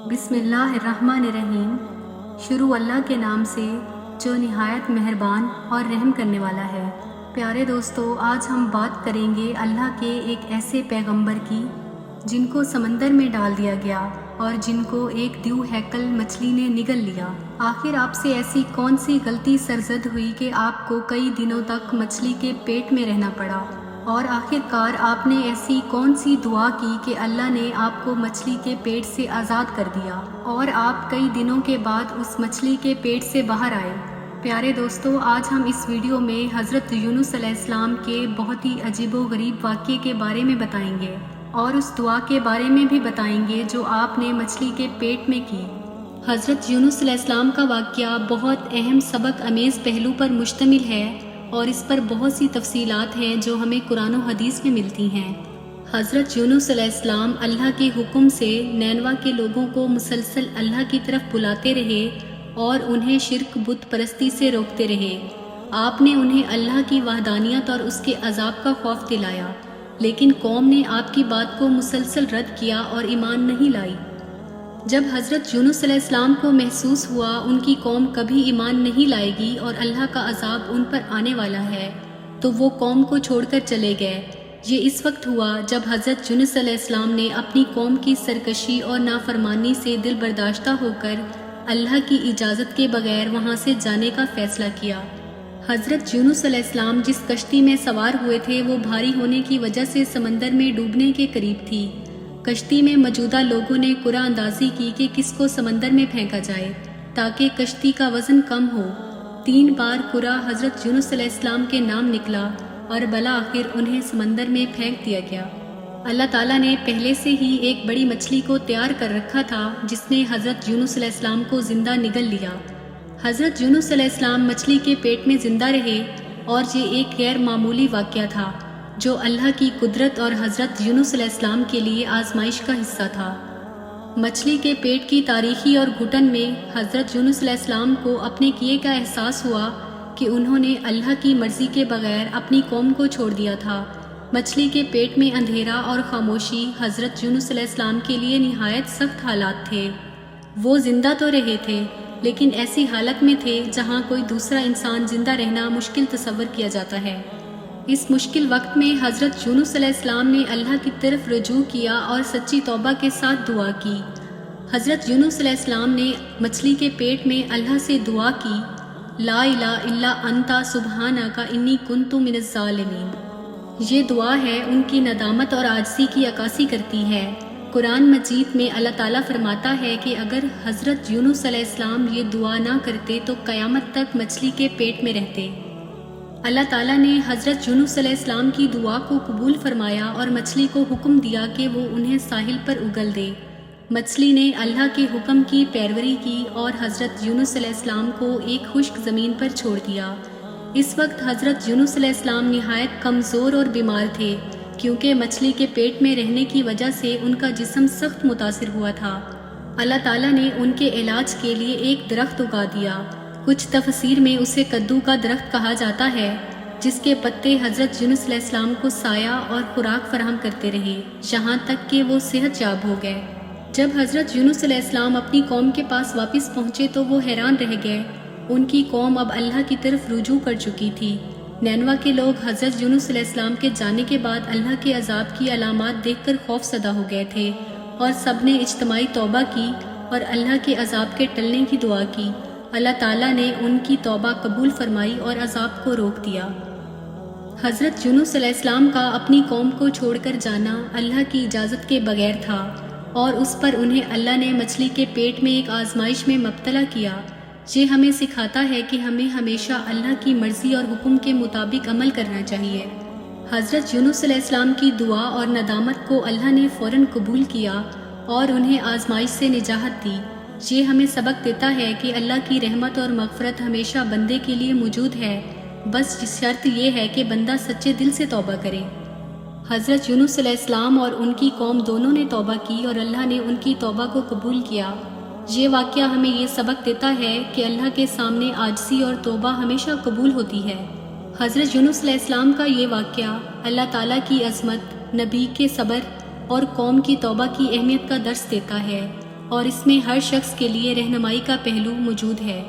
بسم اللہ الرحمن الرحیم۔ شروع اللہ کے نام سے جو نہایت مہربان اور رحم کرنے والا ہے۔ پیارے دوستو، آج ہم بات کریں گے اللہ کے ایک ایسے پیغمبر کی جن کو سمندر میں ڈال دیا گیا اور جن کو ایک دیو ہیکل مچھلی نے نگل لیا۔ آخر آپ سے ایسی کون سی غلطی سرزد ہوئی کہ آپ کو کئی دنوں تک مچھلی کے پیٹ میں رہنا پڑا؟ اور آخر کار آپ نے ایسی کون سی دعا کی کہ اللہ نے آپ کو مچھلی کے پیٹ سے آزاد کر دیا اور آپ کئی دنوں کے بعد اس مچھلی کے پیٹ سے باہر آئے؟ پیارے دوستو، آج ہم اس ویڈیو میں حضرت یونس علیہ السلام کے بہت ہی عجیب و غریب واقعے کے بارے میں بتائیں گے اور اس دعا کے بارے میں بھی بتائیں گے جو آپ نے مچھلی کے پیٹ میں کی۔ حضرت یونس علیہ السلام کا واقعہ بہت اہم سبق امیز پہلو پر مشتمل ہے اور اس پر بہت سی تفصیلات ہیں جو ہمیں قرآن و حدیث میں ملتی ہیں۔ حضرت یونس علیہ السلام اللہ کے حکم سے نینوا کے لوگوں کو مسلسل اللہ کی طرف بلاتے رہے اور انہیں شرک بت پرستی سے روکتے رہے۔ آپ نے انہیں اللہ کی وحدانیت اور اس کے عذاب کا خوف دلایا، لیکن قوم نے آپ کی بات کو مسلسل رد کیا اور ایمان نہیں لائی۔ جب حضرت یونس علیہ السلام کو محسوس ہوا ان کی قوم کبھی ایمان نہیں لائے گی اور اللہ کا عذاب ان پر آنے والا ہے، تو وہ قوم کو چھوڑ کر چلے گئے۔ یہ اس وقت ہوا جب حضرت یونس علیہ السلام نے اپنی قوم کی سرکشی اور نافرمانی سے دل برداشتہ ہو کر اللہ کی اجازت کے بغیر وہاں سے جانے کا فیصلہ کیا۔ حضرت یونس علیہ السلام جس کشتی میں سوار ہوئے تھے وہ بھاری ہونے کی وجہ سے سمندر میں ڈوبنے کے قریب تھی۔ کشتی میں موجودہ لوگوں نے قرعہ اندازی کی کہ کس کو سمندر میں پھینکا جائے تاکہ کشتی کا وزن کم ہو۔ 3 بار قرعہ حضرت یونس علیہ السلام کے نام نکلا اور بالآخر انہیں سمندر میں پھینک دیا گیا۔ اللہ تعالیٰ نے پہلے سے ہی ایک بڑی مچھلی کو تیار کر رکھا تھا جس نے حضرت یونس علیہ السلام کو زندہ نگل لیا۔ حضرت یونس علیہ السلام مچھلی کے پیٹ میں زندہ رہے اور یہ ایک غیر معمولی واقعہ تھا جو اللہ کی قدرت اور حضرت یونس علیہ السلام کے لیے آزمائش کا حصہ تھا۔ مچھلی کے پیٹ کی تاریکی اور گھٹن میں حضرت یونس علیہ السلام کو اپنے کیے کا احساس ہوا کہ انہوں نے اللہ کی مرضی کے بغیر اپنی قوم کو چھوڑ دیا تھا۔ مچھلی کے پیٹ میں اندھیرا اور خاموشی حضرت یونس علیہ السلام کے لیے نہایت سخت حالات تھے۔ وہ زندہ تو رہے تھے لیکن ایسی حالت میں تھے جہاں کوئی دوسرا انسان زندہ رہنا مشکل تصور کیا جاتا ہے۔ اس مشکل وقت میں حضرت یونس علیہ السلام نے اللہ کی طرف رجوع کیا اور سچی توبہ کے ساتھ دعا کی۔ حضرت یونس علیہ السلام نے مچھلی کے پیٹ میں اللہ سے دعا کی، لا الہ الا انت سبحانک انی کنت من الظالمین۔ یہ دعا ہے ان کی ندامت اور عاجزی کی عکاسی کرتی ہے۔ قرآن مجید میں اللہ تعالیٰ فرماتا ہے کہ اگر حضرت یونس علیہ السلام یہ دعا نہ کرتے تو قیامت تک مچھلی کے پیٹ میں رہتے۔ اللہ تعالیٰ نے حضرت یونس علیہ السلام کی دعا کو قبول فرمایا اور مچھلی کو حکم دیا کہ وہ انہیں ساحل پر اگل دے۔ مچھلی نے اللہ کے حکم کی پیروی کی اور حضرت یونس علیہ السلام کو ایک خشک زمین پر چھوڑ دیا۔ اس وقت حضرت یونس علیہ السلام نہایت کمزور اور بیمار تھے کیونکہ مچھلی کے پیٹ میں رہنے کی وجہ سے ان کا جسم سخت متاثر ہوا تھا۔ اللہ تعالیٰ نے ان کے علاج کے لیے ایک درخت اگا دیا۔ کچھ تفسیر میں اسے کدو کا درخت کہا جاتا ہے جس کے پتے حضرت یونس علیہ السلام کو سایہ اور خوراک فراہم کرتے رہے یہاں تک کہ وہ صحت یاب ہو گئے۔ جب حضرت یونس علیہ السلام اپنی قوم کے پاس واپس پہنچے تو وہ حیران رہ گئے۔ ان کی قوم اب اللہ کی طرف رجوع کر چکی تھی۔ نینوا کے لوگ حضرت یونس علیہ السلام کے جانے کے بعد اللہ کے عذاب کی علامات دیکھ کر خوف زدہ ہو گئے تھے اور سب نے اجتماعی توبہ کی اور اللہ کے عذاب کے ٹلنے کی دعا کی۔ اللہ تعالیٰ نے ان کی توبہ قبول فرمائی اور عذاب کو روک دیا۔ حضرت یونس علیہ السلام کا اپنی قوم کو چھوڑ کر جانا اللہ کی اجازت کے بغیر تھا اور اس پر انہیں اللہ نے مچھلی کے پیٹ میں ایک آزمائش میں مبتلا کیا۔ یہ ہمیں سکھاتا ہے کہ ہمیں ہمیشہ اللہ کی مرضی اور حکم کے مطابق عمل کرنا چاہیے۔ حضرت یونس علیہ السلام کی دعا اور ندامت کو اللہ نے فوراً قبول کیا اور انہیں آزمائش سے نجات دی۔ یہ ہمیں سبق دیتا ہے کہ اللہ کی رحمت اور مغفرت ہمیشہ بندے کے لیے موجود ہے، بس شرط یہ ہے کہ بندہ سچے دل سے توبہ کرے۔ حضرت یونس علیہ السلام اور ان کی قوم دونوں نے توبہ کی اور اللہ نے ان کی توبہ کو قبول کیا۔ یہ واقعہ ہمیں یہ سبق دیتا ہے کہ اللہ کے سامنے عاجزی اور توبہ ہمیشہ قبول ہوتی ہے۔ حضرت یونس علیہ السلام کا یہ واقعہ اللہ تعالیٰ کی عظمت، نبی کے صبر اور قوم کی توبہ کی اہمیت کا درس دیتا ہے۔ اور اس میں ہر شخص کے لیے رہنمائی کا پہلو موجود ہے۔